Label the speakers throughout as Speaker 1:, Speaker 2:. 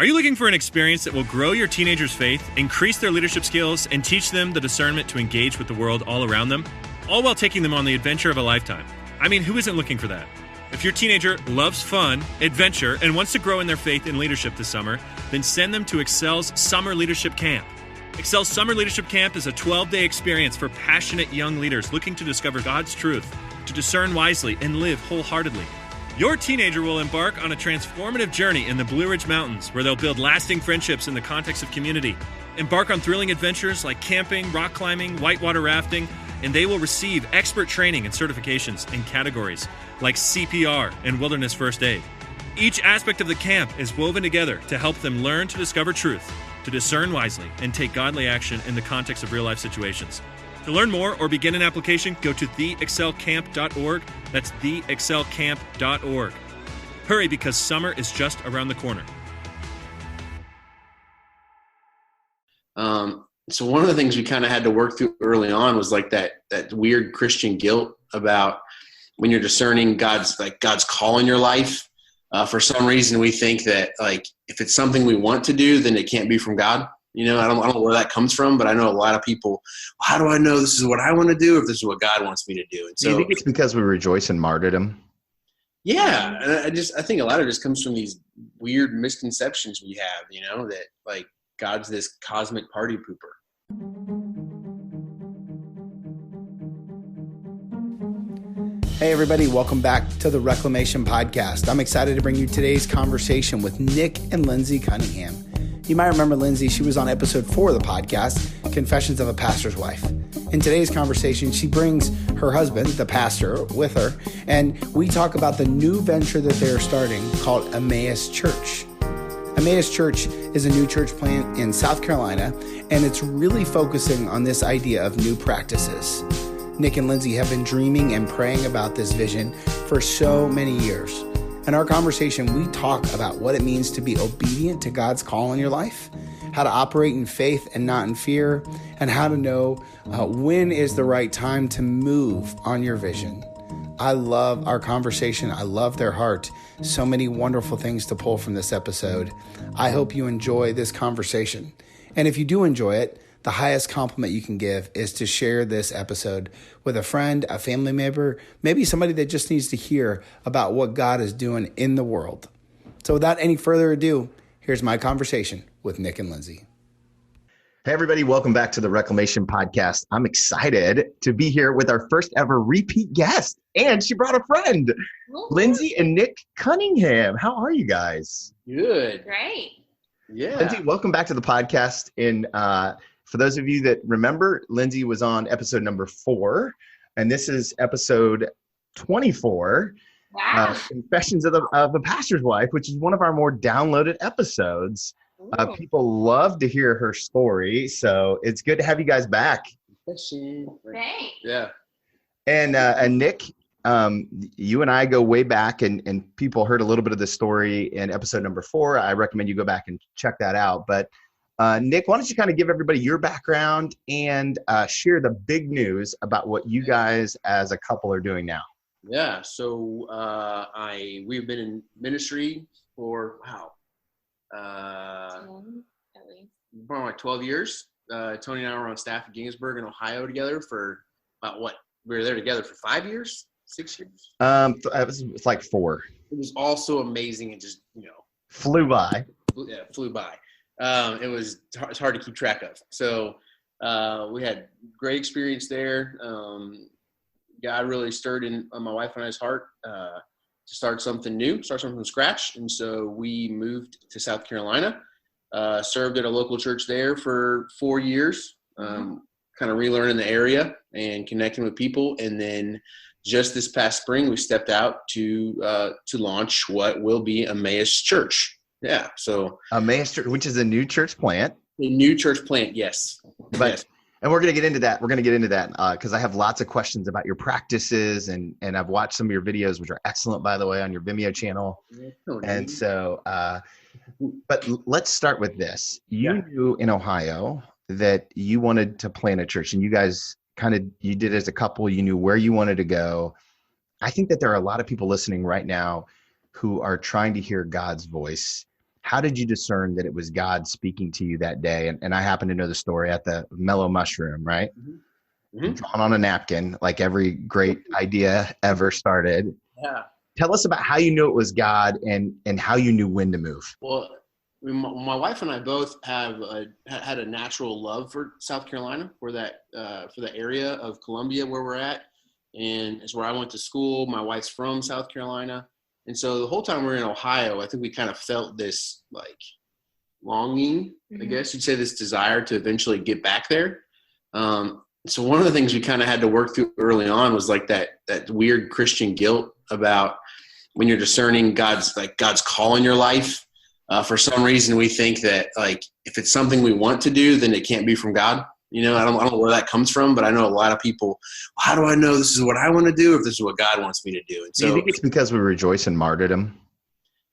Speaker 1: Are you looking for an experience that will grow your teenagers' faith, increase their leadership skills, and teach them the discernment to engage with the world all around them, all while taking them on the adventure of a lifetime? I mean, who isn't looking for that? If your teenager loves fun, adventure, and wants to grow in their faith and leadership this summer, then send them to Excel's Summer Leadership Camp. Excel's Summer Leadership Camp is a 12-day experience for passionate young leaders looking to discover God's truth, to discern wisely, and live wholeheartedly. Your teenager will embark on a transformative journey in the Blue Ridge Mountains, where they'll build lasting friendships in the context of community, embark on thrilling adventures like camping, rock climbing, whitewater rafting, and they will receive expert training and certifications in categories like CPR and wilderness first aid. Each aspect of the camp is woven together to help them learn to discover truth, to discern wisely, and take godly action in the context of real-life situations. To learn more or begin an application, go to theexcelcamp.org. That's theexcelcamp.org. Hurry, because summer is just around the corner.
Speaker 2: So one of the things we kind of had to work through early on was like that weird Christian guilt about when you're discerning God's call in your life. For some reason, we think that like if it's something we want to do, then it can't be from God. You know, I don't know where that comes from, but I know a lot of people, how do I know this is what I want to do or if this is what God wants me to do? And so,
Speaker 3: do you think it's because we rejoice in martyrdom?
Speaker 2: Yeah. And I think a lot of it just comes from these weird misconceptions we have, you know, that like God's this cosmic party pooper.
Speaker 4: Hey everybody, welcome back to the Reclamation Podcast. I'm excited to bring you today's conversation with Nick and Lindsey Cunningham. You might remember Lindsey, she was on episode 4 of the podcast, Confessions of a Pastor's Wife. In today's conversation, she brings her husband, the pastor, with her, and we talk about the new venture that they're starting called Emmaus Church. Emmaus Church is a new church plant in South Carolina, and it's really focusing on this idea of new practices. Nick and Lindsey have been dreaming and praying about this vision for so many years. In our conversation, we talk about what it means to be obedient to God's call in your life, how to operate in faith and not in fear, and how to know when is the right time to move on your vision. I love our conversation. I love their heart. So many wonderful things to pull from this episode. I hope you enjoy this conversation. And if you do enjoy it, the highest compliment you can give is to share this episode with a friend, a family member, maybe somebody that just needs to hear about what God is doing in the world. So without any further ado, here's my conversation with Nick and Lindsey.
Speaker 3: Hey, everybody. Welcome back to the Reclamation Podcast. I'm excited to be here with our first ever repeat guest. And she brought a friend, Lindsey and Nick Cunningham. How are you guys?
Speaker 2: Good.
Speaker 5: Great.
Speaker 2: Yeah.
Speaker 3: Lindsey, welcome back to the podcast. For those of you that remember, Lindsey was on episode number 4, and this is episode 24,
Speaker 5: Wow.
Speaker 3: Confessions of a Pastor's Wife, which is one of our more downloaded episodes. People love to hear her story, so it's good to have you guys back.
Speaker 5: Thanks.
Speaker 2: Yeah.
Speaker 3: And Nick, you and I go way back, and people heard a little bit of this story in episode number 4. I recommend you go back and check that out. But Nick, why don't you kind of give everybody your background and share the big news about what you guys as a couple are doing now?
Speaker 2: Yeah. So we've been in ministry for,
Speaker 5: At least.
Speaker 2: probably like 12 years. Tony and I were on staff at Ginsburg in Ohio together for about we were there together for 5 years, 6 years.
Speaker 3: It's like 4.
Speaker 2: It was also amazing and just,
Speaker 3: Flew by.
Speaker 2: flew by. It's hard to keep track of. So we had great experience there. God really stirred in my wife and I's heart to start something new, start something from scratch. And so we moved to South Carolina, served at a local church there for 4 years, kind of relearning the area and connecting with people. And then just this past spring, we stepped out to launch what will be Emmaus Church. Yeah. So
Speaker 3: Emmaus Church, which is a new church plant.
Speaker 2: A new church plant. Yes.
Speaker 3: But, and we're going to get into that. We're going to get into that because I have lots of questions about your practices and I've watched some of your videos, which are excellent, by the way, on your Vimeo channel. And so, but let's start with this. You knew in Ohio that you wanted to plant a church, and you guys you did as a couple, you knew where you wanted to go. I think that there are a lot of people listening right now who are trying to hear God's voice how did you discern that it was God speaking to you that day? And I happen to know the story at the Mellow Mushroom, right?
Speaker 2: Mm-hmm.
Speaker 3: Drawn on a napkin, like every great idea ever started.
Speaker 2: Yeah.
Speaker 3: Tell us about how you knew it was God and how you knew when to move.
Speaker 2: Well, my wife and I both have had a natural love for South Carolina, for the area of Columbia where we're at, and it's where I went to school. My wife's from South Carolina, and so the whole time we were in Ohio, I think we kind of felt this like longing, I guess you'd say, this desire to eventually get back there. So one of the things we kind of had to work through early on was like that weird Christian guilt about when you're discerning God's call in your life. For some reason, we think that like if it's something we want to do, then it can't be from God. I don't know where that comes from, but I know a lot of people. How do I know this is what I want to do, or if this is what God wants me to do? And so,
Speaker 3: do you think it's because we rejoice in martyrdom?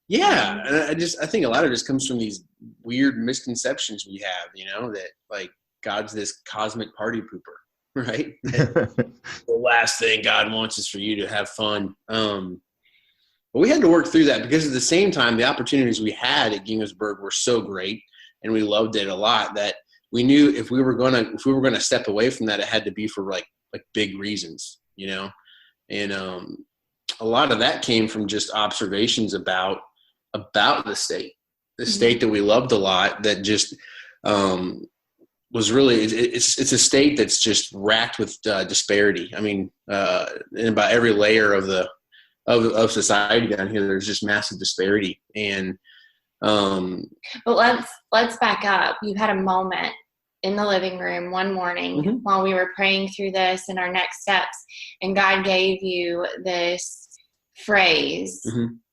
Speaker 2: Yeah, and I think a lot of this comes from these weird misconceptions we have. That like God's this cosmic party pooper, right? The last thing God wants is for you to have fun. But we had to work through that because at the same time, the opportunities we had at Gingersburg were so great, and we loved it a lot that we knew if we were gonna step away from that, it had to be for like big reasons, And a lot of that came from just observations about the state that we loved a lot. That just was really it's a state that's just racked with disparity. I mean, in about every layer of society down here, there's just massive disparity. And
Speaker 5: but let's back up. You had a moment in the living room one morning while we were praying through this and our next steps, and God gave you this phrase,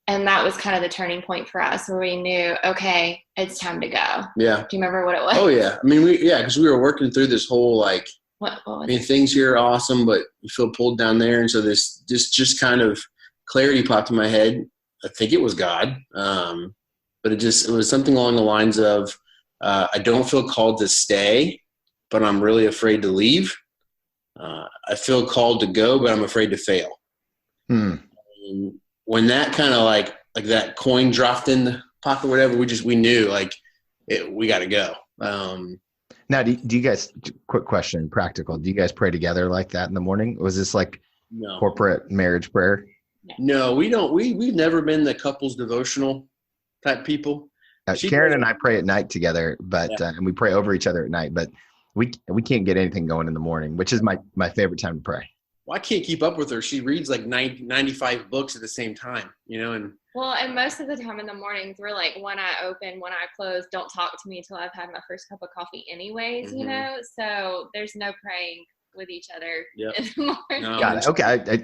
Speaker 5: and that was kind of the turning point for us, where we knew, okay, it's time to go. Yeah. Do you remember what it was?
Speaker 2: Oh yeah. I mean, because we were working through this whole like,
Speaker 5: what
Speaker 2: things here are awesome, but you feel pulled down there, and so this just kind of clarity popped in my head. I think it was God, but it was something along the lines of, I don't feel called to stay, but I'm really afraid to leave. I feel called to go, but I'm afraid to fail. When that kind of like that coin dropped in the pocket, or whatever, we knew we got to go.
Speaker 3: Now, do you guys, quick question, practical, do you guys pray together like that in the morning? Was this like corporate marriage prayer?
Speaker 2: No, we don't. We've never been the couples devotional type people.
Speaker 3: Karen and I pray at night together, but and we pray over each other at night, but we can't get anything going in the morning, which is my favorite time to pray.
Speaker 2: Well, I can't keep up with her. She reads like 95 books at the same time, and
Speaker 5: and most of the time in the mornings, we're like one eye open, one eye closed. Don't talk to me till I've had my first cup of coffee anyways, so there's no praying with each other in the morning.
Speaker 2: No.
Speaker 3: Got it. Okay.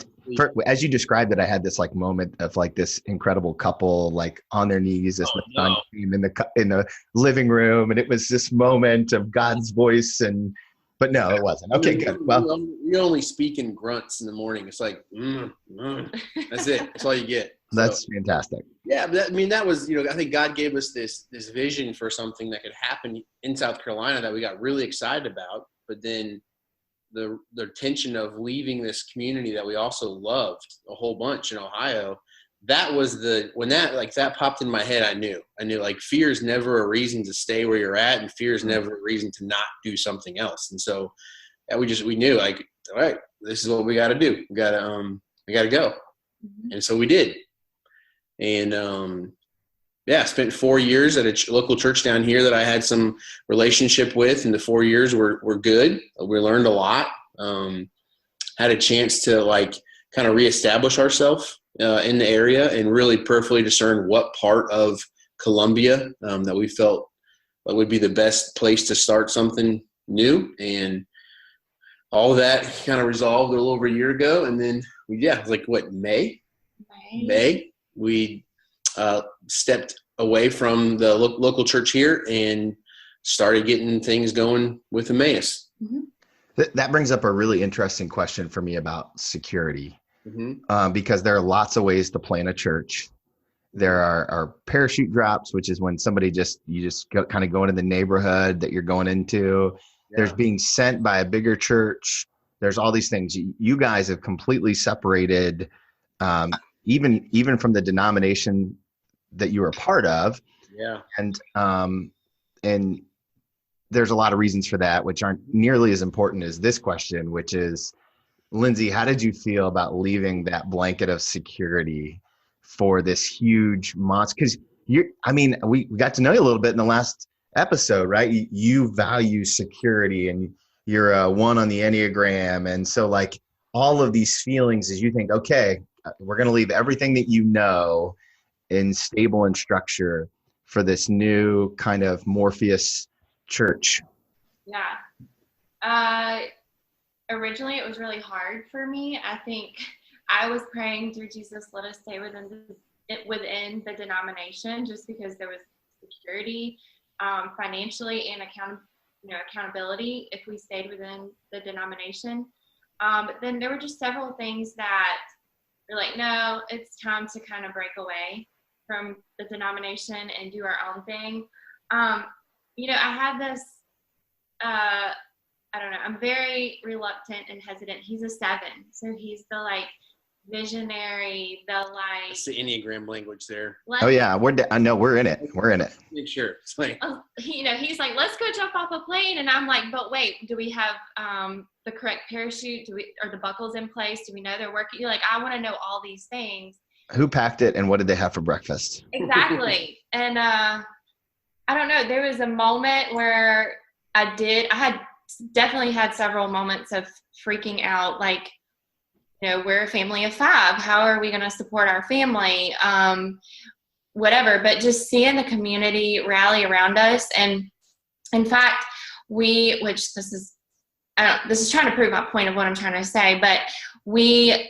Speaker 3: As you described it, I had this like moment of like this incredible couple like on their knees as the sun came in the living room, and it was this moment of God's voice. But no, it wasn't. Okay, good. Well,
Speaker 2: you only speak in grunts in the morning. It's like that's it. That's all you get.
Speaker 3: That's fantastic.
Speaker 2: Yeah, that was I think God gave us this vision for something that could happen in South Carolina that we got really excited about, but then the tension of leaving this community that we also loved a whole bunch in Ohio, that was when that popped in my head. I knew like fear is never a reason to stay where you're at, and fear is never a reason to not do something else. And so we knew like, all right, this is what we got to do. We got to go. And so we did. And spent 4 years at a local church down here that I had some relationship with, and the 4 years were good. We learned a lot. Had a chance to like kind of reestablish ourselves in the area and really prayerfully discern what part of Columbia that we felt like would be the best place to start something new. And all of that kind of resolved a little over a year ago. And then it was like May, we stepped away from the local church here and started getting things going with Emmaus.
Speaker 3: That brings up a really interesting question for me about security, because there are lots of ways to plan a church. There are parachute drops, which is when somebody you just kind of go into the neighborhood that you're going into. Yeah. There's being sent by a bigger church. There's all these things. You guys have completely separated, even from the denomination that you were a part of.
Speaker 2: Yeah.
Speaker 3: And there's a lot of reasons for that, which aren't nearly as important as this question, which is, Lindsey, how did you feel about leaving that blanket of security for this huge monster? Because we got to know you a little bit in the last episode, right? You value security, and you're a 1 on the Enneagram. And so like all of these feelings as you think, okay, we're going to leave everything that you know in stable and structure for this new kind of Morpheus church.
Speaker 5: Yeah. Originally it was really hard for me. I think I was praying through Jesus, let us stay within the denomination, just because there was security, financially, and accountability if we stayed within the denomination. But then there were just several things that were like, no, it's time to kind of break away from the denomination and do our own thing. I had this, I don't know, I'm very reluctant and hesitant. He's a 7, so he's the like visionary,
Speaker 2: That's the Enneagram language there.
Speaker 3: Oh yeah, I know we're in it.
Speaker 2: Make sure. It's like,
Speaker 5: he's like, let's go jump off a plane, and I'm like, but wait, do we have the correct parachute? Are the buckles in place? Do we know they're working? You're like, I want to know all these things.
Speaker 3: Who packed it, and what did they have for breakfast?
Speaker 5: Exactly. And I don't know. There was a moment where I had definitely had several moments of freaking out, like, we're a family of 5. How are we going to support our family? Whatever. But just seeing the community rally around us. And in fact, this is trying to prove my point of what I'm trying to say, but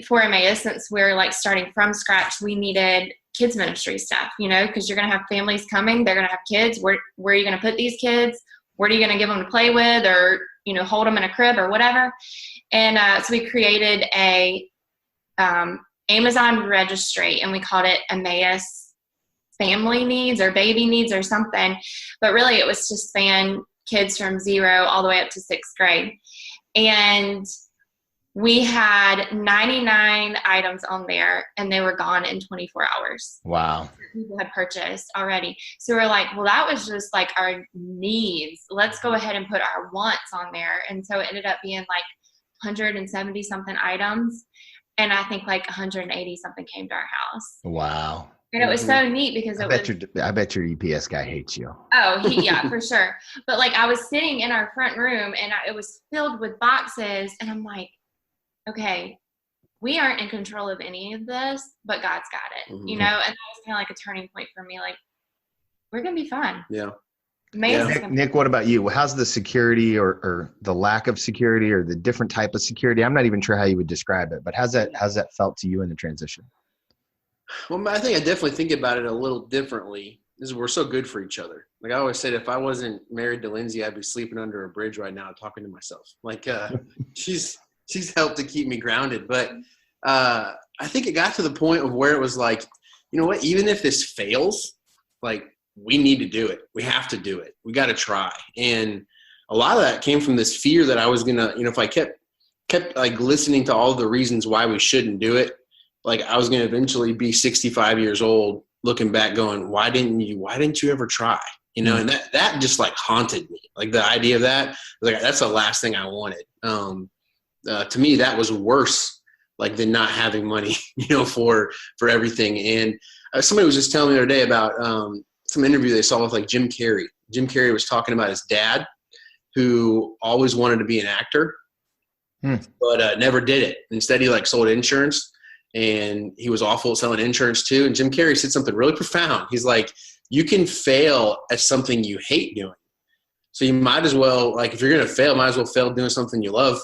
Speaker 5: for Emmaus, since we're like starting from scratch, we needed kids ministry stuff, because you're going to have families coming, they're going to have kids. Where are you going to put these kids? What are you going to give them to play with, or, hold them in a crib or whatever? And so we created a Amazon registry, and we called it Emmaus Family Needs or Baby Needs or something. But really it was to span kids from 0 all the way up to 6th grade. And we had 99 items on there, and they were gone in 24 hours.
Speaker 3: Wow.
Speaker 5: People had purchased already. So we're like, well, that was just like our needs. Let's go ahead and put our wants on there. And so it ended up being like 170 something items. And I think like 180 something came to our house.
Speaker 3: Wow.
Speaker 5: And it was so neat because
Speaker 3: I bet your EPS guy hates you.
Speaker 5: Oh, yeah, for sure. But like I was sitting in our front room, and it was filled with boxes, and I'm like, okay, we aren't in control of any of this, but God's got it, and that was kind of like a turning point for me. Like, we're going to be fine.
Speaker 2: Yeah.
Speaker 3: Nick, what about you? How's the security or the lack of security or the different type of security? I'm not even sure how you would describe it, but how's that felt to you in the transition?
Speaker 2: Well, I think I definitely think about it a little differently. We're so good for each other. Like I always said, if I wasn't married to Lindsey, I'd be sleeping under a bridge right now talking to myself. Like she's helped to keep me grounded. But I think it got to the point of where it was like, you know what, even if this fails, like we need to do it. We have to do it. We got to try. And a lot of that came from this fear that I was going to, if I kept like listening to all the reasons why we shouldn't do it, like I was going to eventually be 65 years old looking back going, why didn't you ever try? And that just like haunted me. Like the idea of that, like that's the last thing I wanted. To me, that was worse, like than not having money, for everything. And somebody was just telling me the other day about some interview they saw with like Jim Carrey. Jim Carrey was talking about his dad, who always wanted to be an actor, but never did it. Instead, he like sold insurance. And he was awful at selling insurance too. And Jim Carrey said something really profound. He's like, you can fail at something you hate doing. So you might as well, like, if you're going to fail, might as well fail doing something you love,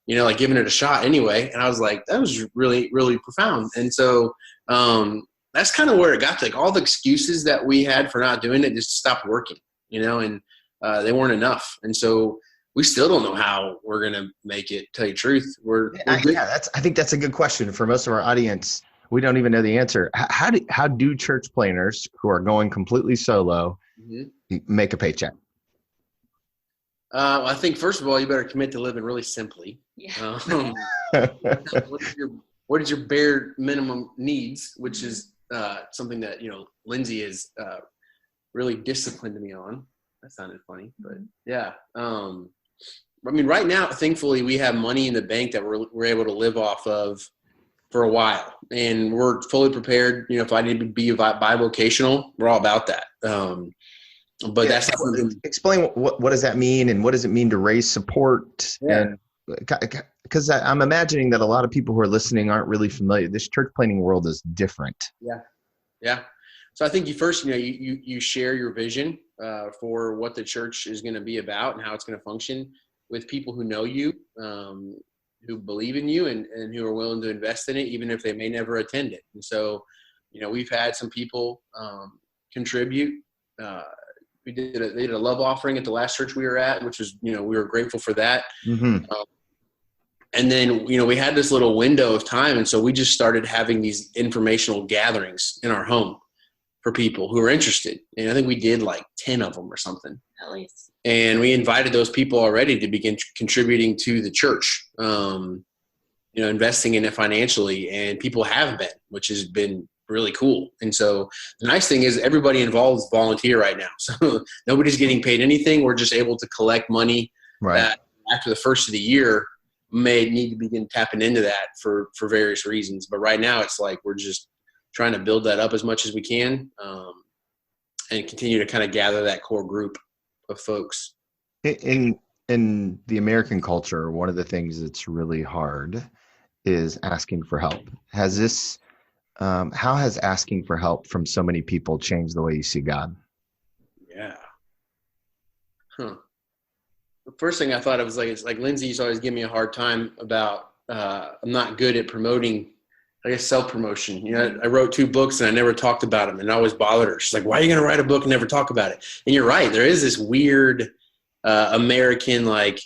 Speaker 2: like giving it a shot anyway. And I was like, that was really, really profound. And so that's kind of where it got to. Like all the excuses that we had for not doing it just stopped working, and they weren't enough. And so we still don't know how we're going to make it, tell you the truth.
Speaker 3: I think that's a good question for most of our audience. We don't even know the answer. How do church planners who are going completely solo make a paycheck?
Speaker 2: I think first of all, you better commit to living really simply.
Speaker 5: Yeah.
Speaker 2: What is your bare minimum needs, which is something that, Lindsey is really disciplined me on. That sounded funny, but yeah. I mean, right now, thankfully, we have money in the bank that we're able to live off of for a while, and we're fully prepared. You know, if I need to be bivocational, we're all about that. But that's not something.
Speaker 3: Explain what does that mean, and what does it mean to raise support?
Speaker 2: Yeah.
Speaker 3: And because I'm imagining that a lot of people who are listening aren't really familiar. This church planting world is different.
Speaker 2: Yeah. So I think you share your vision for what the church is going to be about and how it's going to function with people who know you, who believe in you, and who are willing to invest in it, even if they may never attend it. And so, we've had some people contribute. They did a love offering at the last church we were at, which was, we were grateful for that.
Speaker 3: Mm-hmm.
Speaker 2: And then, we had this little window of time. And so we just started having these informational gatherings in our home for people who are interested. And I think we did like 10 of them or something.
Speaker 5: At least.
Speaker 2: And we invited those people already to begin contributing to the church, investing in it financially. And people have been, which has been really cool. And so the nice thing is everybody involved is volunteer right now. So nobody's getting paid anything. We're just able to collect money that after the first of the year may need to begin tapping into that for various reasons. But right now it's like we're just trying to build that up as much as we can and continue to kind of gather that core group of folks.
Speaker 3: In the American culture, one of the things that's really hard is asking for help. How has asking for help from so many people changed the way you see God?
Speaker 2: Yeah. The first thing I thought of was it's like Lindsey used to always give me a hard time about I'm not good at promoting, self-promotion. I wrote 2 books and I never talked about them, and it always bothered her. She's like, why are you going to write a book and never talk about it? And you're right. There is this weird American pride,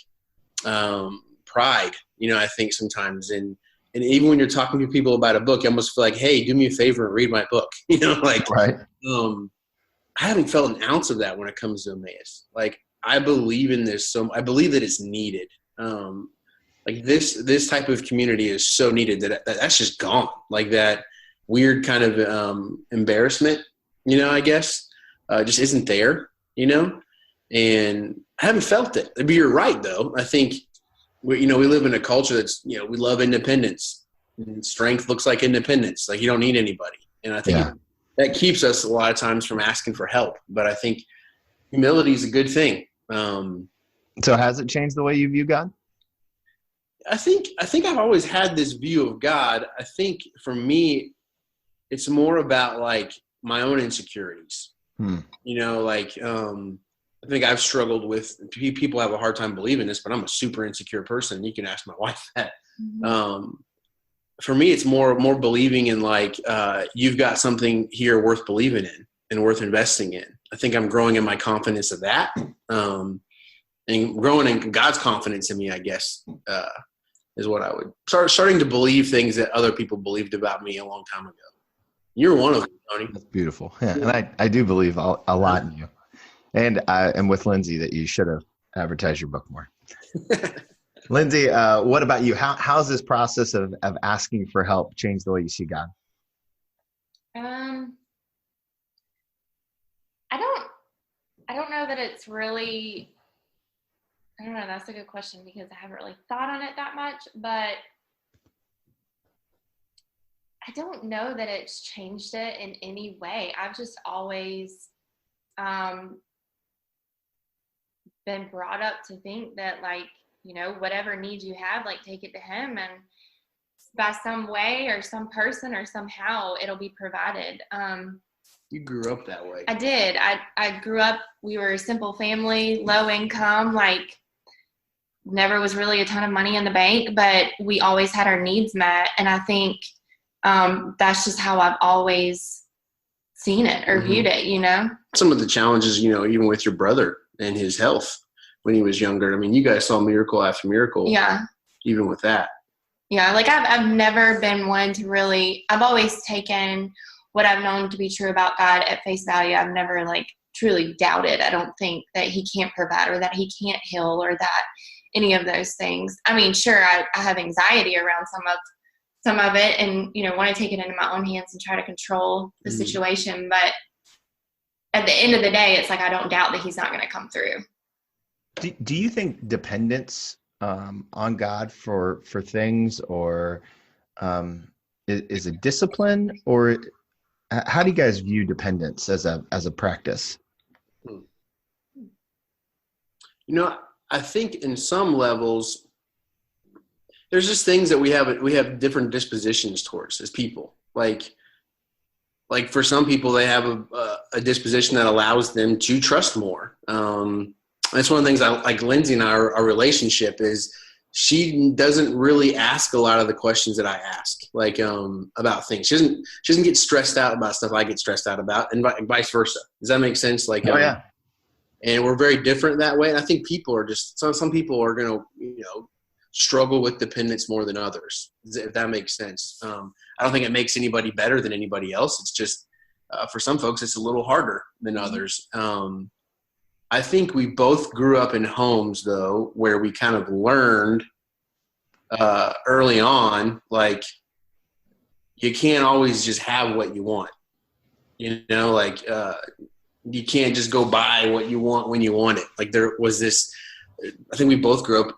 Speaker 2: I think sometimes. And even when you're talking to people about a book, you almost feel like, hey, do me a favor and read my book.
Speaker 3: Right.
Speaker 2: I haven't felt an ounce of that when it comes to Emmaus. I believe in this. I believe that it's needed. This type of community is so needed that's just gone. That weird kind of embarrassment, I guess, just isn't there, and I haven't felt it. But you're right, though. I think, we live in a culture that's, we love independence. And strength looks like independence. You don't need anybody. And I think that keeps us a lot of times from asking for help. But I think humility is a good thing.
Speaker 3: So has it changed the way you view God?
Speaker 2: I think I've always had this view of God. I think for me, it's more about my own insecurities. I think I've struggled with, people have a hard time believing this, but I'm a super insecure person. You can ask my wife that. Mm-hmm. For me, it's more believing in you've got something here worth believing in and worth investing in. I think I'm growing in my confidence of that, and growing in God's confidence in me, I guess, is what I would starting to believe things that other people believed about me a long time ago. You're one of them, Tony.
Speaker 3: That's beautiful. Yeah, and I do believe a lot in you. And I am with Lindsey that you should have advertised your book more. Lindsey, what about you? How's this process of asking for help changed the way you see God?
Speaker 5: I don't know that it's really, I don't know. That's a good question because I haven't really thought on it that much, but I don't know that it's changed it in any way. I've just always been brought up to think that whatever needs you have, take it to Him, and by some way or some person or somehow it'll be provided.
Speaker 2: You grew up that way.
Speaker 5: I did. I grew up, we were a simple family, low income, never was really a ton of money in the bank, but we always had our needs met. And I think that's just how I've always seen it or viewed it,
Speaker 2: Some of the challenges, even with your brother and his health when he was younger. I mean, you guys saw miracle after miracle.
Speaker 5: Yeah.
Speaker 2: Even with that.
Speaker 5: Yeah. I've never been one to really, I've always taken what I've known to be true about God at face value. I've never truly doubted. I don't think that He can't provide or that He can't heal or that any of those things. I mean, sure, I have anxiety around some of it and, want to take it into my own hands and try to control the situation. But at the end of the day, it's like, I don't doubt that he's not going to come through.
Speaker 3: Do you think dependence on God for things, or is a discipline, or how do you guys view dependence as a practice?
Speaker 2: I think in some levels, there's just things that we have different dispositions towards as people. Like for some people, they have a disposition that allows them to trust more. That's one of the things like Lindsey and our relationship is she doesn't really ask a lot of the questions that I ask, like about things. She doesn't get stressed out about stuff I get stressed out about, and vice versa. Does that make sense? Like,
Speaker 3: yeah. And
Speaker 2: we're very different that way. And I think people are just some people are going to struggle with dependence more than others, if that makes sense. I don't think it makes anybody better than anybody else. It's just for some folks, it's a little harder than others. I think we both grew up in homes, though, where we kind of learned early on, like, you can't always just have what you want. Like you can't just go buy what you want when you want it. Like there was this, I think we both grew up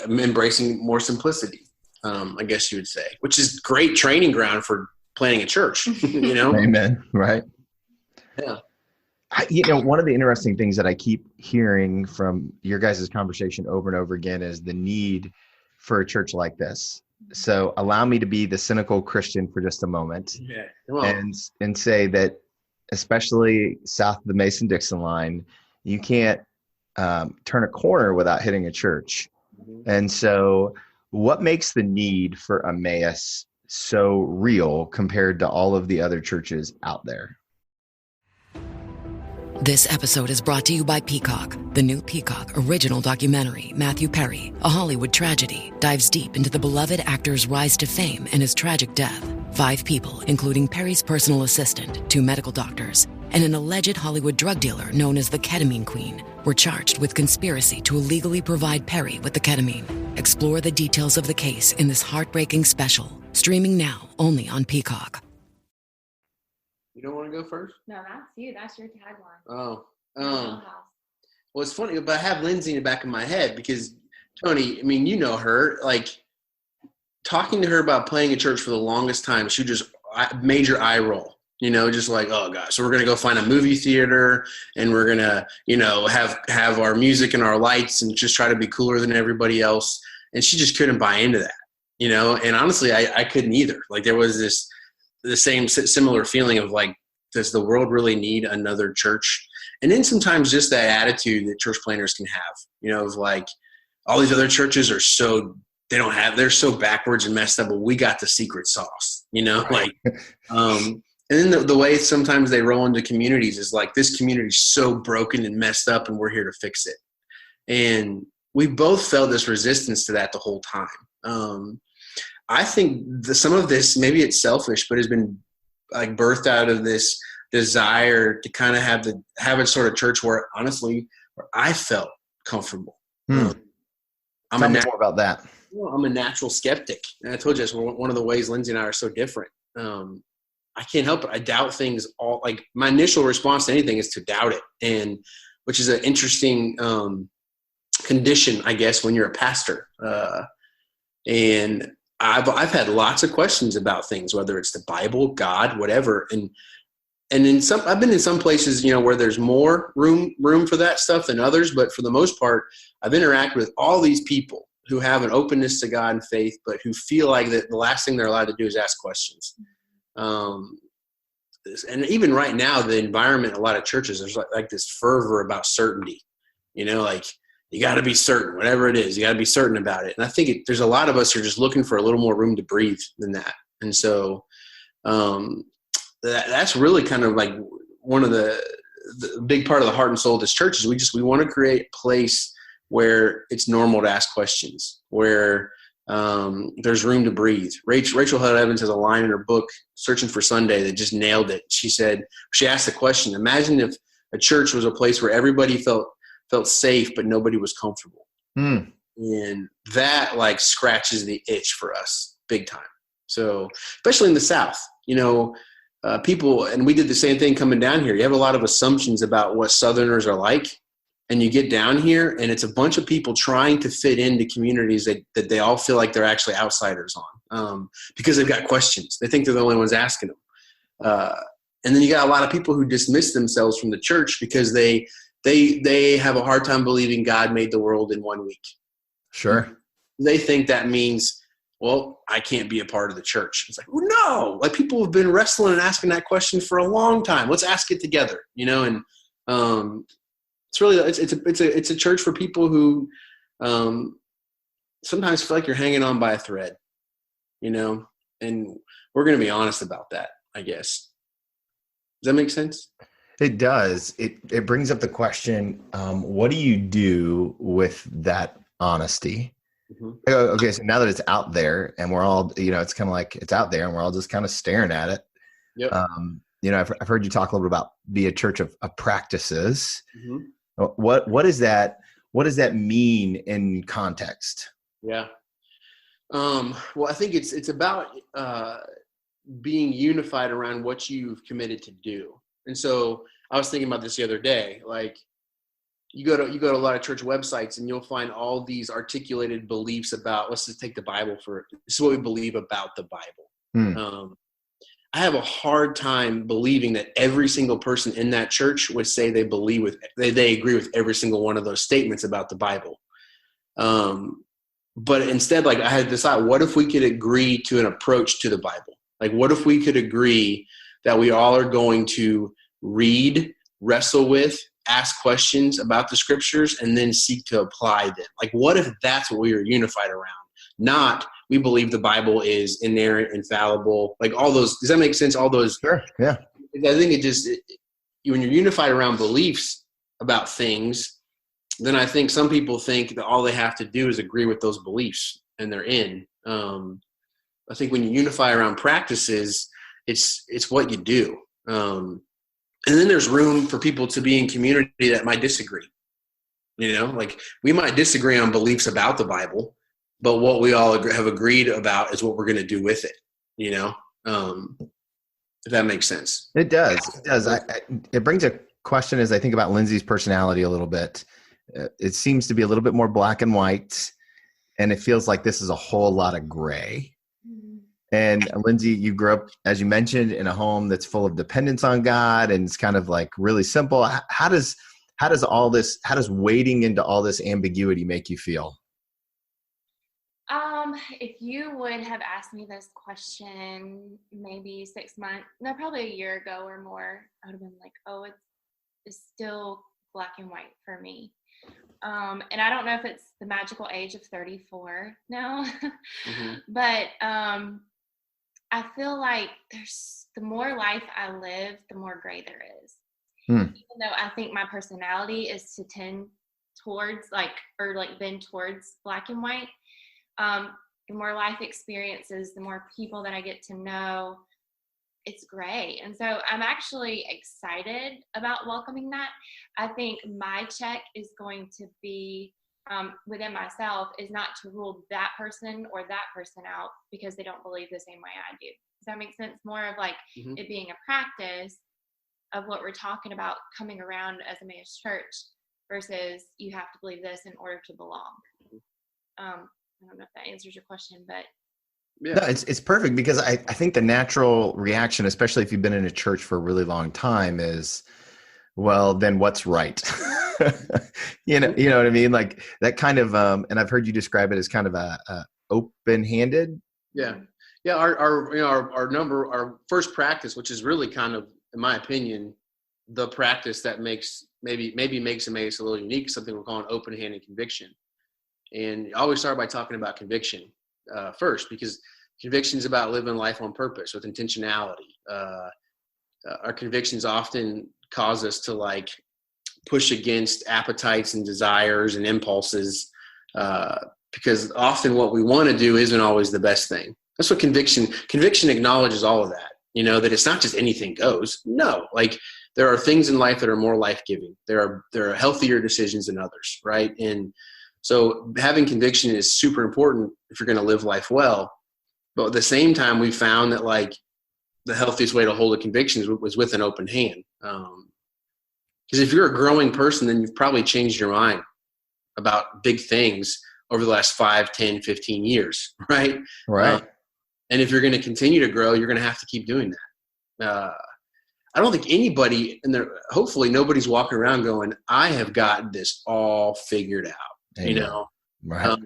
Speaker 2: embracing more simplicity, I guess you would say, which is great training ground for planning a church,
Speaker 3: Amen. Right.
Speaker 2: Yeah.
Speaker 3: One of the interesting things that I keep hearing from your guys' conversation over and over again is the need for a church like this. So allow me to be the cynical Christian for just a moment, and say that, especially south of the Mason-Dixon line, you can't turn a corner without hitting a church. Mm-hmm. And so what makes the need for Emmaus so real compared to all of the other churches out there?
Speaker 6: This episode is brought to you by Peacock. The new Peacock original documentary, Matthew Perry, A Hollywood Tragedy, dives deep into the beloved actor's rise to fame and his tragic death. 5 people, including Perry's personal assistant, 2 medical doctors, and an alleged Hollywood drug dealer known as the Ketamine Queen, were charged with conspiracy to illegally provide Perry with the ketamine. Explore the details of the case in this heartbreaking special, streaming now only on Peacock.
Speaker 2: You don't want to go first?
Speaker 5: No, that's you. That's your tagline.
Speaker 2: Oh. Well, it's funny, but I have Lindsey in the back of my head because, Tony, I mean, you know her. Like, talking to her about playing in church for the longest time, she just major eye roll. Just like, oh gosh, so we're gonna go find a movie theater and we're gonna, have our music and our lights and just try to be cooler than everybody else. And she just couldn't buy into that, And honestly, I couldn't either. Like, there was the same similar feeling of like, does the world really need another church? And then sometimes just that attitude that church planners can have, of like, all these other churches are they're so backwards and messed up, but we got the secret sauce, right. And then the way sometimes they roll into communities is like, this community is so broken and messed up and we're here to fix it. And we both felt this resistance to that the whole time. I think some of this, maybe it's selfish, but has been like birthed out of this desire to kind of have a sort of church where honestly, where I felt comfortable.
Speaker 3: Tell me more about that.
Speaker 2: I'm a natural skeptic. And I told you that's one of the ways Lindsey and I are so different. I can't help it. I doubt things all. Like, my initial response to anything is to doubt it. And which is an interesting condition, I guess, when you're a pastor. And I've had lots of questions about things, whether it's the Bible, God, whatever. And I've been in some places, where there's more room for that stuff than others. But for the most part, I've interacted with all these people who have an openness to God and faith, but who feel like that the last thing they're allowed to do is ask questions. And even right now, the environment in a lot of churches, there's like this fervor about certainty, like, you got to be certain, whatever it is, you got to be certain about it. And I think there's a lot of us who are just looking for a little more room to breathe than that. And so that's really kind of like one of the big part of the heart and soul of this church is we want to create a place where it's normal to ask questions, where there's room to breathe. Rachel Held Evans has a line in her book, Searching for Sunday, that just nailed it. She asked the question, imagine if a church was a place where everybody felt safe, but nobody was comfortable. And that like scratches the itch for us big time. So especially in the South, people, and we did the same thing coming down here. You have a lot of assumptions about what Southerners are like, and you get down here and it's a bunch of people trying to fit into communities that they all feel like they're actually outsiders on, because they've got questions. They think they're the only ones asking them. And then you got a lot of people who dismiss themselves from the church because they have a hard time believing God made the world in 1 week.
Speaker 3: Sure.
Speaker 2: They think that means, well, I can't be a part of the church. It's like, well, no, like people have been wrestling and asking that question for a long time. Let's ask it together, and it's really, it's a church for people who sometimes feel like you're hanging on by a thread, and we're going to be honest about that, I guess. Does that make sense?
Speaker 3: It does. It brings up the question, what do you do with that honesty? Mm-hmm. Okay, so now that it's out there and we're all, it's kind of like it's out there and we're all just kind of staring at it.
Speaker 2: Yep.
Speaker 3: I've heard you talk a little bit about be a church of practices.
Speaker 2: Mm-hmm.
Speaker 3: What is that? What does that mean in context?
Speaker 2: Yeah. Well, I think it's about being unified around what you've committed to do. And so I was thinking about this the other day. Like you go to a lot of church websites and you'll find all these articulated beliefs about, let's just take the Bible this is what we believe about the Bible. I have a hard time believing that every single person in that church would say they agree with every single one of those statements about the Bible. But instead, like I had to decide, what if we could agree to an approach to the Bible? Like, what if we could agree that we all are going to read, wrestle with, ask questions about the scriptures, and then seek to apply them? Like, what if that's what we are unified around? Not, we believe the Bible is inerrant, infallible, like all those. Does that make sense? All those.
Speaker 3: Sure. Yeah.
Speaker 2: I think when you're unified around beliefs about things, then I think some people think that all they have to do is agree with those beliefs and they're in. I think when you unify around practices, it's what you do. And then there's room for people to be in community that might disagree. Like we might disagree on beliefs about the Bible, but what we all have agreed about is what we're going to do with it. If that makes sense.
Speaker 3: It does. It does. It brings a question as I think about Lindsey's personality a little bit. It seems to be a little bit more black and white, and it feels like this is a whole lot of gray. And Lindsey, you grew up, as you mentioned, in a home that's full of dependence on God, and it's kind of like really simple. How does wading into all this ambiguity make you feel?
Speaker 5: If you would have asked me this question maybe 6 months, no, probably a year ago or more, I would have been like, oh, it's still black and white for me. And I don't know if it's the magical age of 34 now, mm-hmm. But I feel like the more life I live, the more gray there is. Even though I think my personality is to tend towards bend towards black and white. The more life experiences, the more people that I get to know, it's gray. And so I'm actually excited about welcoming that. I think my check is going to be within myself is not to rule that person or that person out because they don't believe the same way I do. Does that make sense? More of like mm-hmm. it being a practice of what we're talking about coming around as a man's church versus you have to believe this in order to belong. I don't know if that answers your question, but
Speaker 3: yeah. No, it's perfect because I think the natural reaction, especially if you've been in a church for a really long time, is, well, then what's right? you know what I mean? Like that kind of, and I've heard you describe it as kind of a open-handed.
Speaker 2: Yeah. Yeah. Our first practice, which is really kind of, in my opinion, the practice that makes makes it a little unique, something we're calling open-handed conviction. And I always start by talking about conviction first, because conviction is about living life on purpose with intentionality. Our convictions often cause us to push against appetites and desires and impulses because often what we want to do isn't always the best thing. That's what conviction acknowledges all of that, that it's not just anything goes. No, there are things in life that are more life-giving. There are healthier decisions than others, right? And so having conviction is super important if you're going to live life well. But at the same time, we found that the healthiest way to hold a conviction was with an open hand. Because if you're a growing person, then you've probably changed your mind about big things over the last 5, 10, 15 years, right?
Speaker 3: Right.
Speaker 2: And if you're going to continue to grow, you're going to have to keep doing that. I don't think anybody, hopefully nobody's walking around going, I have got this all figured out,
Speaker 3: Amen. Right.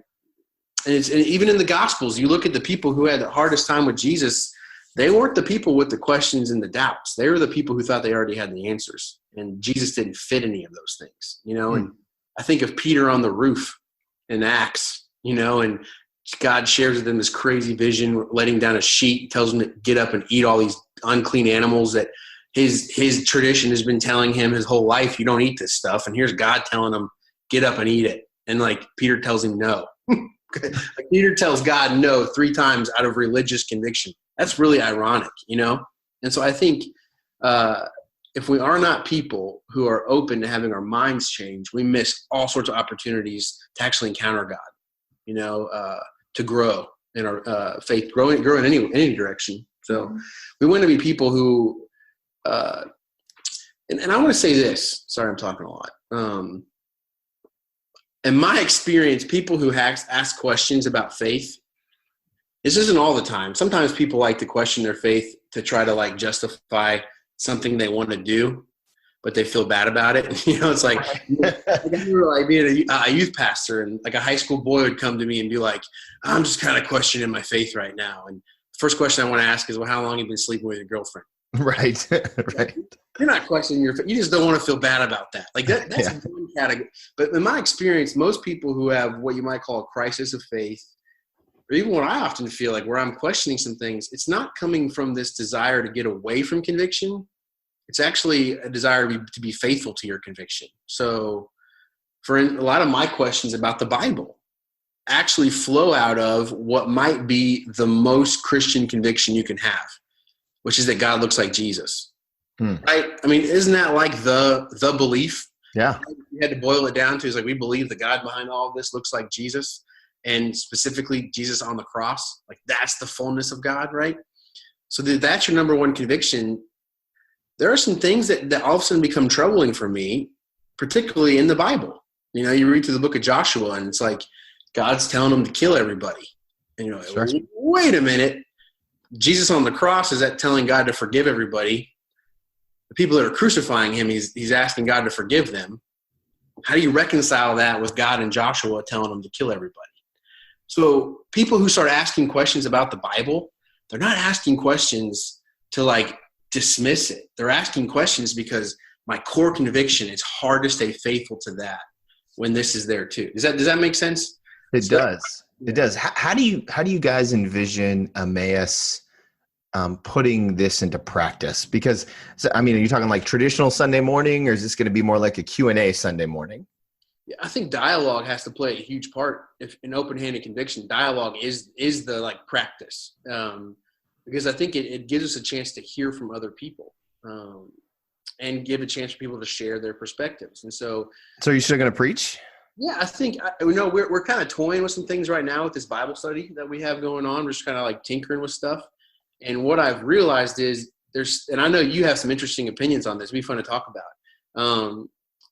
Speaker 2: And even in the Gospels, you look at the people who had the hardest time with Jesus, they weren't the people with the questions and the doubts. They were the people who thought they already had the answers. And Jesus didn't fit any of those things, And I think of Peter on the roof in Acts, and God shares with him this crazy vision, letting down a sheet, tells him to get up and eat all these unclean animals that his tradition has been telling him his whole life, you don't eat this stuff. And here's God telling him, get up and eat it. And Peter tells him no. Peter tells God no 3 times out of religious conviction. That's really ironic, And so I think if we are not people who are open to having our minds change, we miss all sorts of opportunities to actually encounter God, to grow in our faith, grow in any direction. So we want to be people who, and I want to say this, sorry, I'm talking a lot. In my experience, people who ask questions about faith, this isn't all the time. Sometimes people like to question their faith to try to justify something they want to do, but they feel bad about it. It's like, I remember being a youth pastor, and a high school boy would come to me and be like, I'm just kind of questioning my faith right now. And the first question I want to ask is, well, how long have you been sleeping with your girlfriend?
Speaker 3: Right. Right.
Speaker 2: You're not questioning your faith. You just don't want to feel bad about that. That's one category. But in my experience, most people who have what you might call a crisis of faith, or even what I often feel like where I'm questioning some things, it's not coming from this desire to get away from conviction. It's actually a desire to be faithful to your conviction. So a lot of my questions about the Bible actually flow out of what might be the most Christian conviction you can have, which is that God looks like Jesus. Right? I mean, isn't that the belief?
Speaker 3: Yeah.
Speaker 2: You had to boil it down to is we believe the God behind all of this looks like Jesus, and specifically Jesus on the cross. That's the fullness of God, right? So that's your number one conviction. There are some things that all of a sudden become troubling for me, particularly in the Bible. You read through the book of Joshua, and it's God's telling them to kill everybody. And you're like, sure. Wait a minute. Jesus on the cross, is that telling God to forgive everybody? The people that are crucifying him, he's asking God to forgive them. How do you reconcile that with God and Joshua telling them to kill everybody? So people who start asking questions about the Bible, they're not asking questions to dismiss it. They're asking questions because my core conviction, it's hard to stay faithful to that when this is there too. Does that make sense?
Speaker 3: It does. It does. How do you guys envision Emmaus putting this into practice? Because are you talking traditional Sunday morning, or is this going to be more like a Q&A Sunday morning?
Speaker 2: Yeah, I think dialogue has to play a huge part. If an open-handed conviction, dialogue is the practice, because I think it gives us a chance to hear from other people, and give a chance for people to share their perspectives. And so
Speaker 3: are you still going to preach?
Speaker 2: Yeah, I think we're kind of toying with some things right now with this Bible study that we have going on. We're just kind of tinkering with stuff. And what I've realized is and I know you have some interesting opinions on this. It'd be fun to talk about.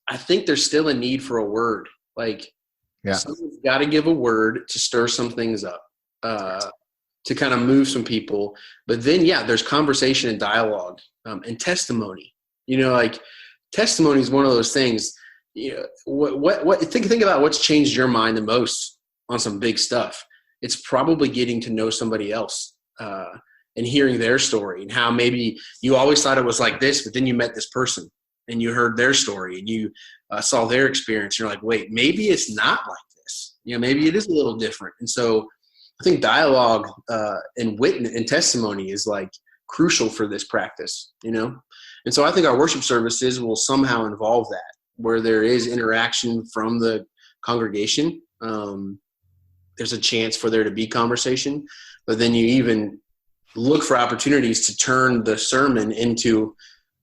Speaker 2: I think there's still a need for a word. Someone's got to give a word to stir some things up, to kind of move some people. But then, there's conversation and dialogue, and testimony. Testimony is one of those things. Think about what's changed your mind the most on some big stuff. It's probably getting to know somebody else, and hearing their story, and how maybe you always thought it was like this, but then you met this person and you heard their story and you saw their experience. You're like, wait, maybe it's not like this. Maybe it is a little different. And so I think dialogue and witness and testimony is crucial for this practice, And so I think our worship services will somehow involve that, where there is interaction from the congregation. There's a chance for there to be conversation, but then you even look for opportunities to turn the sermon into,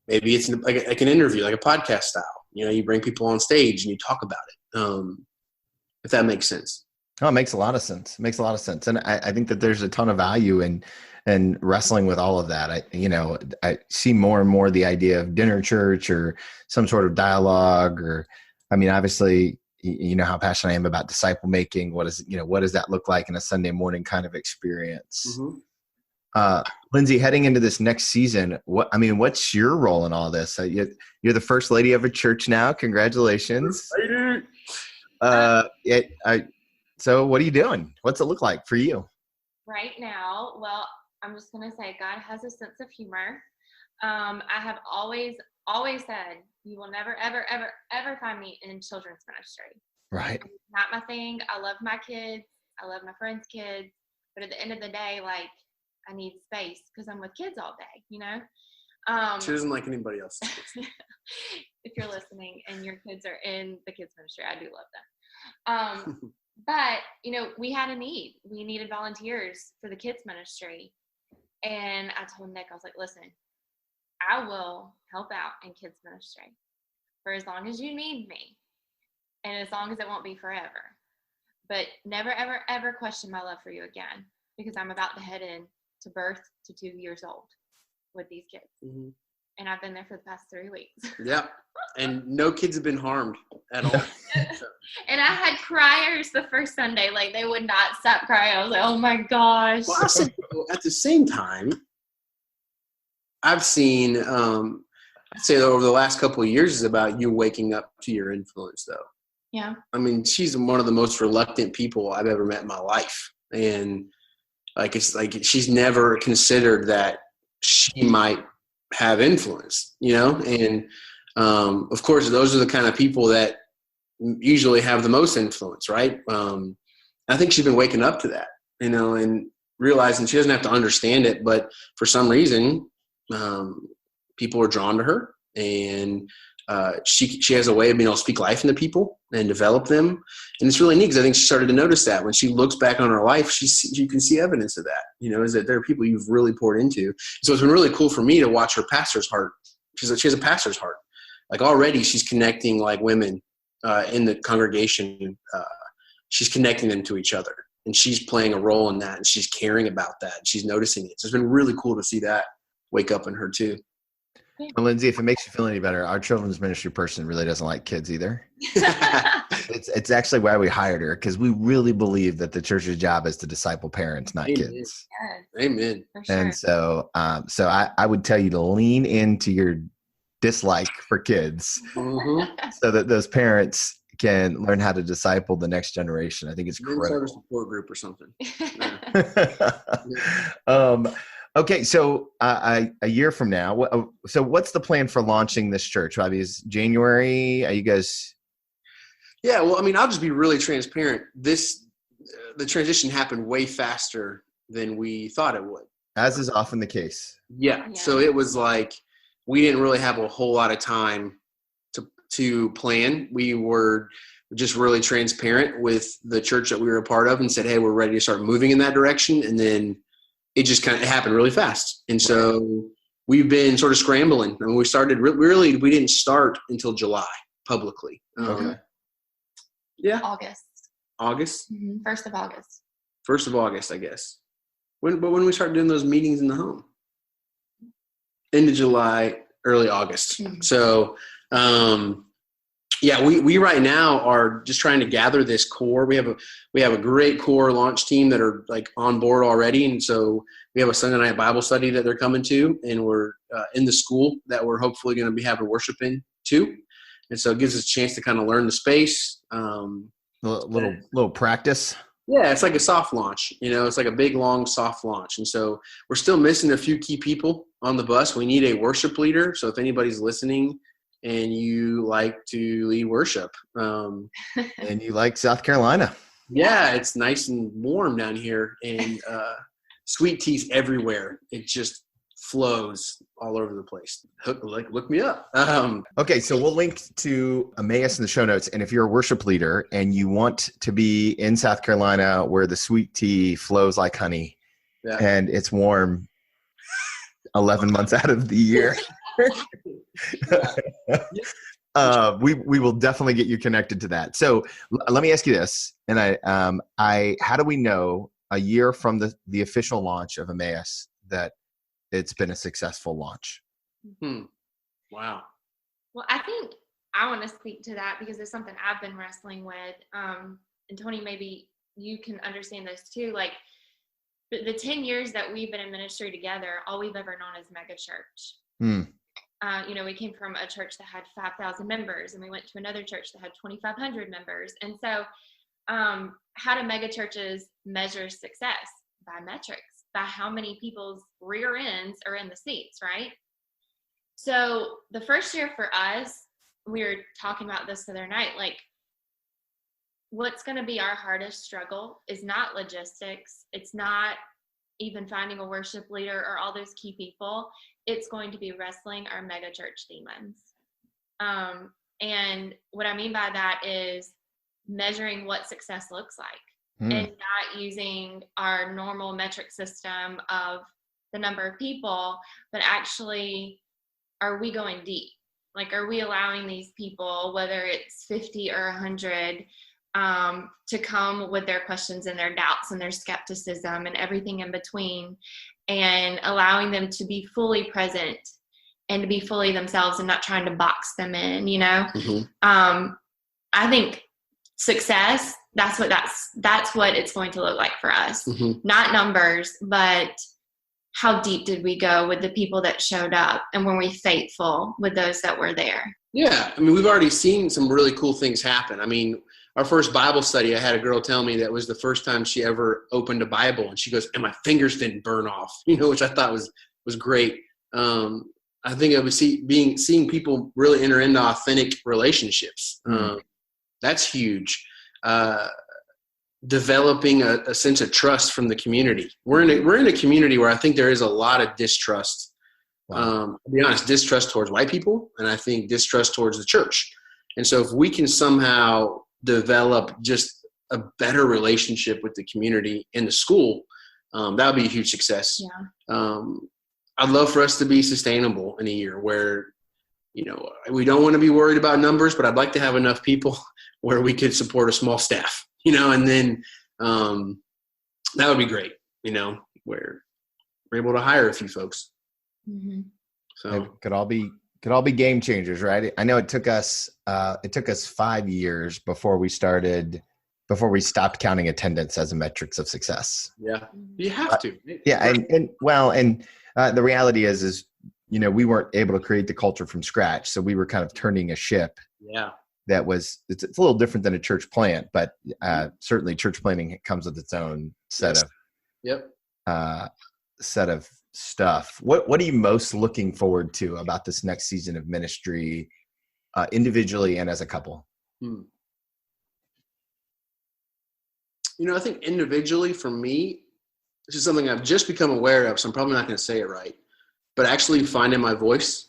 Speaker 2: maybe it's like an interview, like a podcast style. You bring people on stage and you talk about it, if that makes sense.
Speaker 3: Oh, it makes a lot of sense. And I think that there's a ton of value in and wrestling with all of that. I see more and more the idea of dinner church or some sort of dialogue, or, I mean, obviously, you know how passionate I am about disciple making. What does that look like in a Sunday morning kind of experience? Mm-hmm. Lindsey, heading into this next season, what's your role in all this? You're the first lady of a church now. Congratulations. So what are you doing? What's it look like for you?
Speaker 5: Right now, well, I'm just going to say God has a sense of humor. I have always said, you will never, ever, ever, ever find me in children's ministry.
Speaker 3: Right.
Speaker 5: It's not my thing. I love my kids. I love my friends' kids. But at the end of the day, like, I need space because I'm with kids all day, you know?
Speaker 2: She doesn't like anybody else.
Speaker 5: If you're listening and your kids are in the kids ministry, I do love them. But, we had a need. We needed volunteers for the kids ministry. And I told Nick, I was like, listen, I will help out in kids ministry for as long as you need me. And as long as it won't be forever. But never, ever, ever question my love for you again. Because I'm about to head in to birth to 2 years old with these kids. Mm-hmm. And I've been there for the past 3 weeks.
Speaker 2: Yeah. And no kids have been harmed at all.
Speaker 5: And I had criers the first Sunday. Like, they would not stop crying. I was like, oh my gosh.
Speaker 2: Well, at the same time, I've seen, I'd say over the last couple of years is about you waking up to your influence, though.
Speaker 5: Yeah.
Speaker 2: I mean, she's one of the most reluctant people I've ever met in my life. And it's like she's never considered that she might have influence, and of course those are the kind of people that usually have the most influence, right? I think she's been waking up to that, and realizing she doesn't have to understand it, but for some reason people are drawn to her, and she has a way of being able to speak life into people and develop them. And it's really neat because I think she started to notice that when she looks back on her life, you can see evidence of that, is that there are people you've really poured into. So it's been really cool for me to watch her pastor's heart. She has a pastor's heart. Like, already she's connecting like women in the congregation. She's connecting them to each other, and she's playing a role in that, and she's caring about that, and she's noticing it. So it's been really cool to see that wake up in her too.
Speaker 3: Well, Lindsey, if it makes you feel any better, our children's ministry person really doesn't like kids either. It's actually why we hired her, because we really believe that the church's job is to disciple parents, not kids.
Speaker 5: Yes.
Speaker 2: Amen.
Speaker 5: For sure.
Speaker 3: And so I would tell you to lean into your dislike for kids, mm-hmm. so that those parents can learn how to disciple the next generation. I think it's critical.
Speaker 2: Start a support group or something.
Speaker 3: Okay, so a year from now, so what's the plan for launching this church? Probably is January. Are you guys?
Speaker 2: Yeah, well, I mean, I'll just be really transparent. The transition happened way faster than we thought it would.
Speaker 3: As is often the case.
Speaker 2: Yeah. So it was like we didn't really have a whole lot of time to plan. We were just really transparent with the church that we were a part of and said, hey, we're ready to start moving in that direction. And then it just kind of happened really fast. And so we've been sort of scrambling. I mean, we started we didn't start until July publicly.
Speaker 3: Okay.
Speaker 2: Yeah.
Speaker 5: August.
Speaker 2: Mm-hmm.
Speaker 5: 1st of August.
Speaker 2: 1st of August, I guess. When we started doing those meetings in the home? End of July, early August. Mm-hmm. So, we right now are just trying to gather this core. We have a great core launch team that are like on board already, and so we have a Sunday night Bible study that they're coming to, and we're in the school that we're hopefully going to be having worship in too, and so it gives us a chance to kind of learn the space.
Speaker 3: Little practice.
Speaker 2: Yeah, it's like a soft launch. It's like a big, long, soft launch, and so we're still missing a few key people on the bus. We need a worship leader. So if anybody's listening and you like to lead worship. And
Speaker 3: you like South Carolina.
Speaker 2: Yeah, it's nice and warm down here, and sweet tea's everywhere. It just flows all over the place. Look me up.
Speaker 3: Okay, so we'll link to Emmaus in the show notes. And if you're a worship leader and you want to be in South Carolina where the sweet tea flows like honey, and it's warm 11 months out of the year, we will definitely get you connected to that. So let me ask you this. And how do we know a year from the official launch of Emmaus that it's been a successful launch?
Speaker 2: Wow.
Speaker 5: Well, I think I want to speak to that because it's something I've been wrestling with. And Tony, maybe you can understand this too. Like the 10 years that we've been in ministry together, all we've ever known is mega church. We came from a church that had 5,000 members, and we went to another church that had 2,500 members. And so how do mega churches measure success? By metrics, by how many people's rear ends are in the seats, right? So the first year for us, we were talking about this the other night, like what's going to be our hardest struggle is not logistics. It's not even finding a worship leader or all those key people. It's going to be wrestling our mega church demons. And what I mean by that is measuring what success looks like and not using our normal metric system of the number of people, but actually, are we going deep? Like, are we allowing these people, whether it's 50 or 100, to come with their questions and their doubts and their skepticism and everything in between, and allowing them to be fully present and to be fully themselves and not trying to box them in, I think success, that's what it's going to look like for us. Not numbers, but how deep did we go with the people that showed up, and were we faithful with those that were there?
Speaker 2: Yeah. I mean, we've already seen some really cool things happen. I mean, our first Bible study, I had a girl tell me that was the first time she ever opened a Bible, and she goes, and my fingers didn't burn off, which I thought was great. I think I was seeing people really enter into authentic relationships. That's huge. Developing a sense of trust from the community. We're in a community where I think there is a lot of distrust. To be honest, distrust towards white people, and I think distrust towards the church. And so if we can somehow develop just a better relationship with the community and the school, that would be a huge success. Yeah. I'd love for us to be sustainable in a year where, we don't want to be worried about numbers, but I'd like to have enough people where we could support a small staff, and then that would be great, where we're able to hire a few folks. So
Speaker 3: it could all be game changers, right? I know it took us 5 years before we stopped counting attendance as a metrics of success.
Speaker 2: Yeah, you have to.
Speaker 3: Yeah, and the reality is we weren't able to create the culture from scratch, so we were kind of turning a ship.
Speaker 2: Yeah,
Speaker 3: it's a little different than a church plant, but certainly church planting comes with its own set of stuff. What are you most looking forward to about this next season of ministry, individually and as a couple?
Speaker 2: I think individually for me, this is something I've just become aware of, so I'm probably not going to say it right, but actually finding my voice,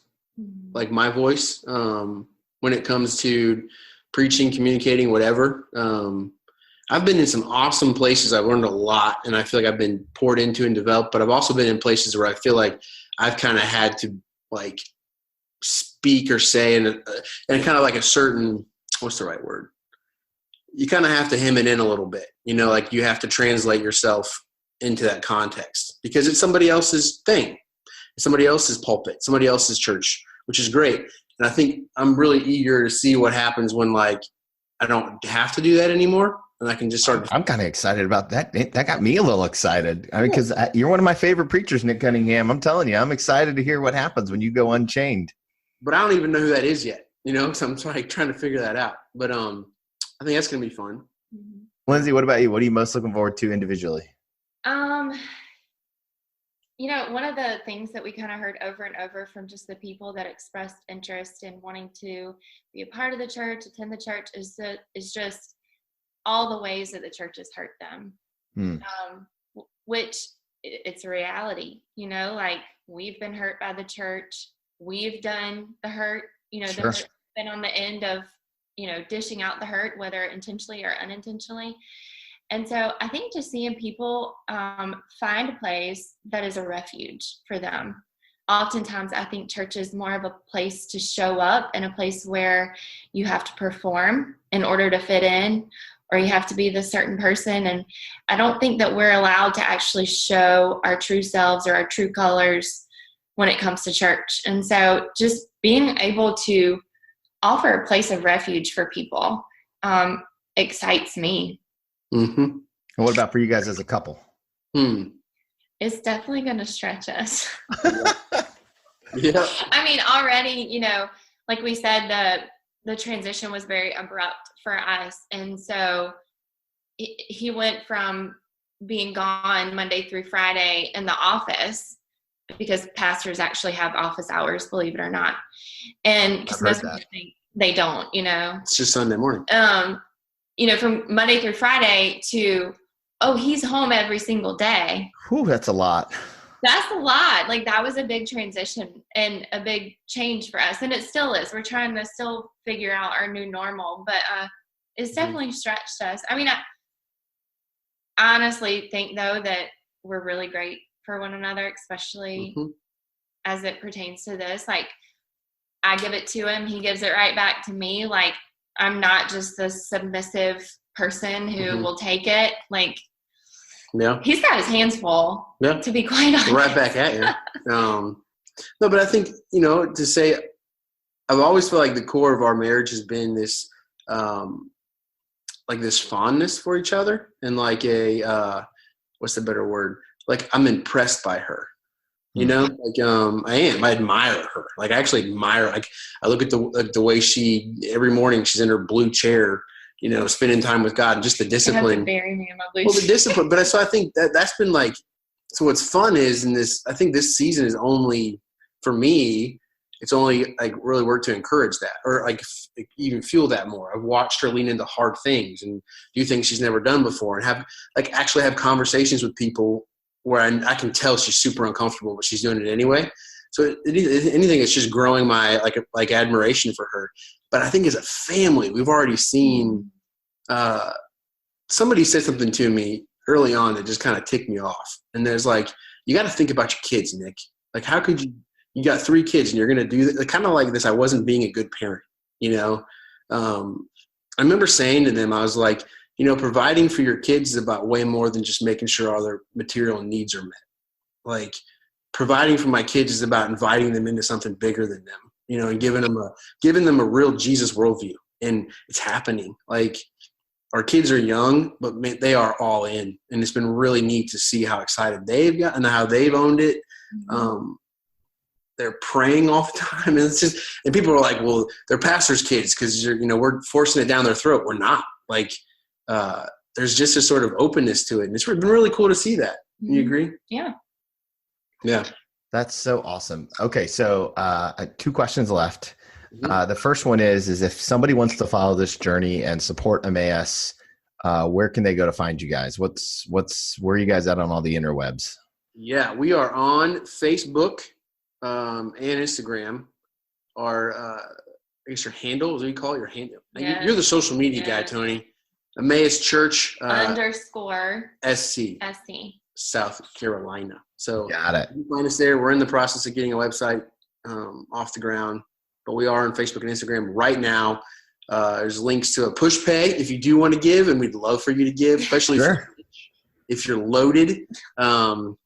Speaker 2: like my voice, when it comes to preaching, communicating, whatever. I've been in some awesome places. I've learned a lot, and I feel like I've been poured into and developed, but I've also been in places where I feel like I've kind of had to like speak or say and kind of like a certain, what's the right word? You kind of have to hem it in a little bit, like you have to translate yourself into that context because it's somebody else's thing, somebody else's pulpit, somebody else's church, which is great. And I think I'm really eager to see what happens when like I don't have to do that anymore, and I can just start.
Speaker 3: I'm kind of excited about that. That got me a little excited. I mean, because you're one of my favorite preachers, Nick Cunningham. I'm telling you, I'm excited to hear what happens when you go unchained.
Speaker 2: But I don't even know who that is yet, so I'm trying to figure that out. But I think that's going to be fun.
Speaker 3: Lindsey, what about you? What are you most looking forward to individually?
Speaker 5: One of the things that we kind of heard over and over from just the people that expressed interest in wanting to be a part of the church, attend the church, is just all the ways that the church has hurt them, which it's a reality, like we've been hurt by the church. We've done the hurt, the hurt's been on the end of, dishing out the hurt, whether intentionally or unintentionally. And so I think just seeing people find a place that is a refuge for them, oftentimes I think church is more of a place to show up and a place where you have to perform in order to fit in, or you have to be this certain person. And I don't think that we're allowed to actually show our true selves or our true colors when it comes to church. And so just being able to offer a place of refuge for people excites me.
Speaker 3: Mm-hmm. And what about for you guys as a couple?
Speaker 5: It's definitely going to stretch us.
Speaker 2: Yeah.
Speaker 5: I mean, already, you know, like we said, the transition was very abrupt for us. And so he went from being gone Monday through Friday in the office, because pastors actually have office hours, believe it or not. And because most people think they don't, you know.
Speaker 2: It's just Sunday morning.
Speaker 5: You know, from Monday through Friday to, oh, he's home every single day.
Speaker 3: Whew, that's a lot.
Speaker 5: That's a lot. Like, that was a big transition and a big change for us. And it still is. We're trying to still figure out our new normal, but it's definitely stretched us. I mean, I honestly think, though, that we're really great for one another, especially as it pertains to this. Like, I give it to him, he gives it right back to me. Like, I'm not just this submissive person who will take it. Like,
Speaker 2: yeah,
Speaker 5: he's got his hands full, to be quite honest.
Speaker 2: Right back at you. No, but I think, you know, to say, I've always felt like the core of our marriage has been this, like this fondness for each other, and like a, what's the better word? Like, I'm impressed by her, you know, like, I admire her. Like, I actually admire, like, I look at the way every morning she's in her blue chair, you know, spending time with God, and just the discipline. Well, the discipline. But I think that's been like, so what's fun is I think this season is only, for me, it's only like really worked to encourage that, or like even fuel that more. I've watched her lean into hard things and do things she's never done before, and actually have conversations with people where I can tell she's super uncomfortable, but she's doing it anyway. So anything, it's just growing my like admiration for her. But I think as a family, we've already seen, somebody said something to me early on that just kind of ticked me off. And there's like, you got to think about your kids, Nick. Like, how could you got 3 kids and you're going to do that? Kind of like this, I wasn't being a good parent, you know? I remember saying to them, I was like, you know, providing for your kids is about way more than just making sure all their material needs are met. Like, providing for my kids is about inviting them into something bigger than them, you know, and giving them a real Jesus worldview. And it's happening. Like, our kids are young, but they are all in. And it's been really neat to see how excited they've got and how they've owned it. They're praying all the time. And it's just, and people are like, well, they're pastors' kids because we're forcing it down their throat. We're not. Like, there's just a sort of openness to it. And it's been really cool to see that. You agree?
Speaker 5: Yeah.
Speaker 3: Yeah. That's so awesome. Okay. So 2 questions left. The first one is if somebody wants to follow this journey and support Emmaus, where can they go to find you guys? Where are you guys at on all the interwebs?
Speaker 2: Yeah, we are on Facebook and Instagram. Our, I guess your handle, is what you call it, your handle.
Speaker 5: Yes.
Speaker 2: You're the social media guy, Tony. Emmaus Church
Speaker 5: _SC.
Speaker 2: South Carolina. So
Speaker 3: got it.
Speaker 2: you can find us there. We're in the process of getting a website off the ground, but we are on Facebook and Instagram right now. There's links to a push pay if you do want to give, and we'd love for you to give, especially if you're loaded.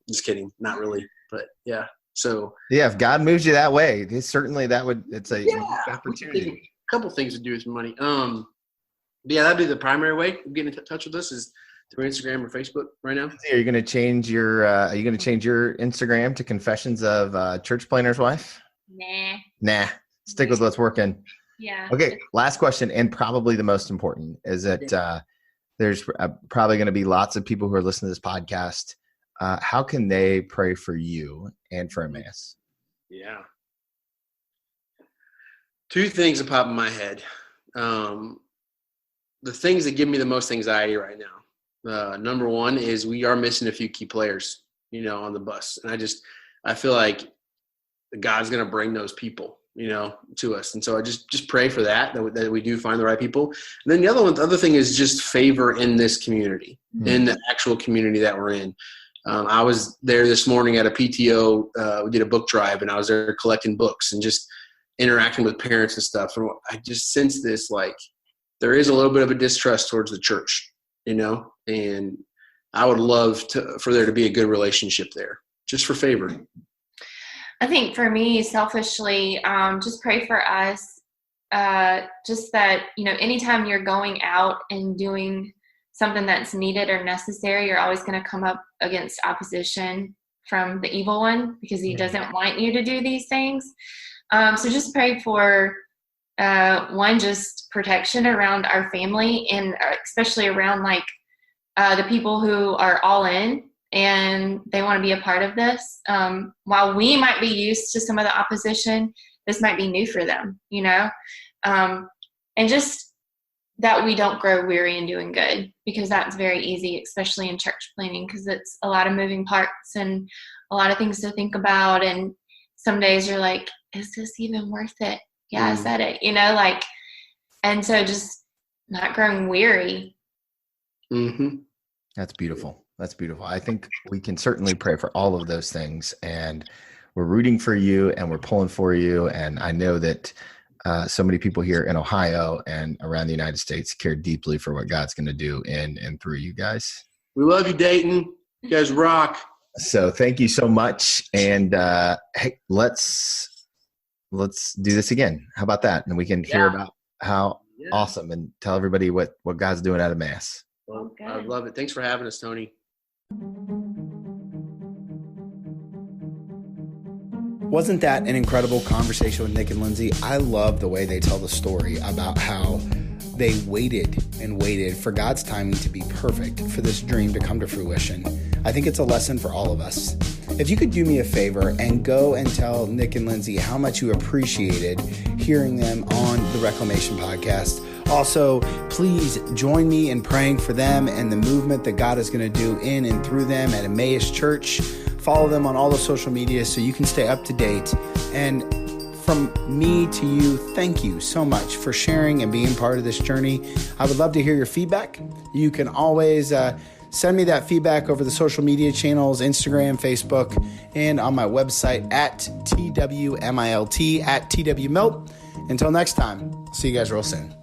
Speaker 2: Just kidding, not really, but yeah. So
Speaker 3: yeah, if God moves you that way, it's a opportunity.
Speaker 2: A couple things to do with money. Yeah, that'd be the primary way of getting in touch with us is through Instagram or Facebook right now.
Speaker 3: Are you going to change your Instagram to Confessions of Church Planner's Wife? Nah. Stick with what's working.
Speaker 5: Yeah.
Speaker 3: Okay. Last question, and probably the most important, is that there's probably going to be lots of people who are listening to this podcast. How can they pray for you and for Emmaus?
Speaker 2: Yeah. 2 things that pop in my head. The things that give me the most anxiety right now. Number 1 is we are missing a few key players, on the bus. And I feel like God's going to bring those people, to us. And so I just pray for that we do find the right people. And then the other thing is just favor in this community, in the actual community that we're in. I was there this morning at a PTO. We did a book drive, and I was there collecting books and just interacting with parents and stuff. And I just sensed this, like, there is a little bit of a distrust towards the church, and I would love for there to be a good relationship there, just for favor.
Speaker 5: I think for me, selfishly, just pray for us. Just that, anytime you're going out and doing something that's needed or necessary, you're always going to come up against opposition from the evil one, because he doesn't want you to do these things. So just pray for, one, just protection around our family, and especially around the people who are all in and they want to be a part of this. While we might be used to some of the opposition, this might be new for them, and just that we don't grow weary in doing good, because that's very easy, especially in church planning, because it's a lot of moving parts and a lot of things to think about. And some days you're like, is this even worth it? Yeah, I said it, and so just not growing weary.
Speaker 2: Mm-hmm.
Speaker 3: That's beautiful. That's beautiful. I think we can certainly pray for all of those things, and we're rooting for you and we're pulling for you. And I know that so many people here in Ohio and around the United States care deeply for what God's going to do in and through you guys.
Speaker 2: We love you, Dayton. You guys rock.
Speaker 3: So thank you so much. And hey, let's do this again. How about that? And we can hear about how awesome, and tell everybody what God's doing out of Mass.
Speaker 2: Well, I love it. Thanks for having us, Tony.
Speaker 4: Wasn't that an incredible conversation with Nick and Lindsey? I love the way they tell the story about how they waited and waited for God's timing to be perfect for this dream to come to fruition. I think it's a lesson for all of us. If you could do me a favor and go and tell Nick and Lindsey how much you appreciated hearing them on the Reclamation Podcast. Also, please join me in praying for them and the movement that God is going to do in and through them at Emmaus Church. Follow them on all the social media so you can stay up to date. And from me to you, thank you so much for sharing and being part of this journey. I would love to hear your feedback. You can always send me that feedback over the social media channels, Instagram, Facebook, and on my website at TWMILT, at TWMilt. Until next time, see you guys real soon.